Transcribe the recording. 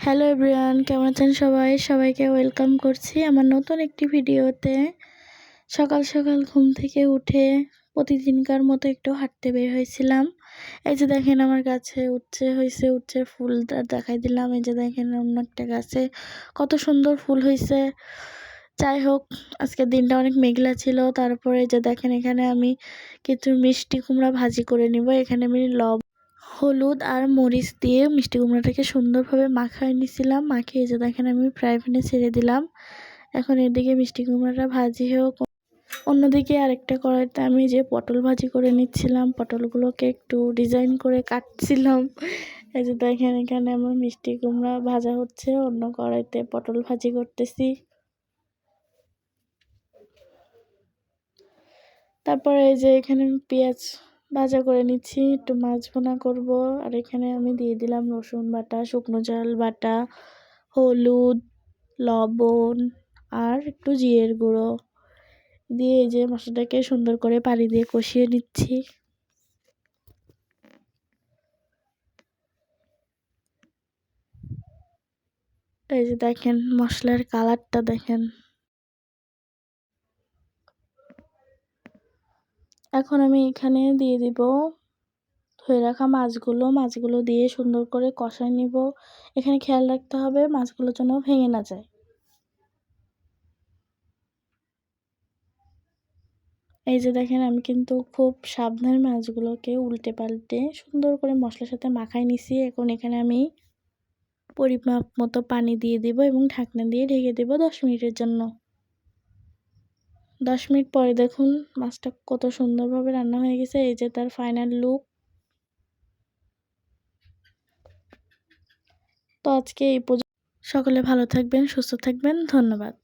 Hello everyone, কেমন আছেন সবাই? সবাইকে ওয়েলকাম করছি আমার নতুন একটি ভিডিওতে। সকাল সকাল ঘুম থেকে উঠে প্রতিদিনকার মতো একটু হাঁটতে বের হয়েছিলাম। এই যে দেখেন আমার গাছে উচ্ছে ফুলটা দেখাই দিলাম। এই যে দেখেন অন্য একটা গাছে কত সুন্দর ফুল হয়েছে। যাই হোক, আজকের দিনটা অনেক মেঘলা ছিল। তারপরে যে দেখেন এখানে আমি কিছু মিষ্টি কুমড়া ভাজি করে নিব। এখানে আমি হলুদ আর মরিচ দিয়ে মিষ্টি কুমড়াটাকে সুন্দরভাবে মাখায় নিছিলাম। মাখিয়ে যে দেখেন আমি ফ্রাই প্যানে ছেড়ে দিলাম। এখন এদিকে মিষ্টি কুমড়াটা ভাজি হোক, অন্যদিকে আরেকটা কড়াইতে আমি যে পটল ভাজি করে নিচ্ছিলাম, পটলগুলোকে একটু ডিজাইন করে কাটছিলাম। এই যে দেখেন এখানে আমার মিষ্টি কুমড়া ভাজা হচ্ছে, অন্য কড়াইতে পটল ভাজি করতেছি। তারপরে এই যে এখানে আমি পেঁয়াজ ভাজা করে নিচ্ছি, একটু মাছ ভুনা করব। আর এখানে আমি দিয়ে দিলাম রসুন বাটা, শুকনো ঝাল বাটা, হলুদ, লবণ আর একটু জিরের গুঁড়ো দিয়ে এই যে মশলাটাকে সুন্দর করে পানি দিয়ে কষিয়ে নিচ্ছি। এই যে দেখেন মশলার কালারটা দেখেন। এখন আমি এখানে দিয়ে দিব ধুয়ে রাখা মাছগুলো দিয়ে সুন্দর করে কষায় নিব। এখানে খেয়াল রাখতে হবে মাছগুলো যেন ভেঙে না যায়। এই যে দেখেন আমি কিন্তু খুব সাবধানে মাছগুলোকে উল্টে পাল্টে সুন্দর করে মশলার সাথে মাখাই নিছি। এখন এখানে আমি পরিমাপ মতো পানি দিয়ে দিব এবং ঢাকনা দিয়ে ঢেকে দেব 10 মিনিটের জন্য। 10 মিনিট পরে দেখুন মাছটা কত সুন্দরভাবে রান্না হয়ে গেছে। এই যে তার ফাইনাল লুক। তো আজকে এই পর্যন্ত। সকলে ভালো থাকবেন, সুস্থ থাকবেন। ধন্যবাদ।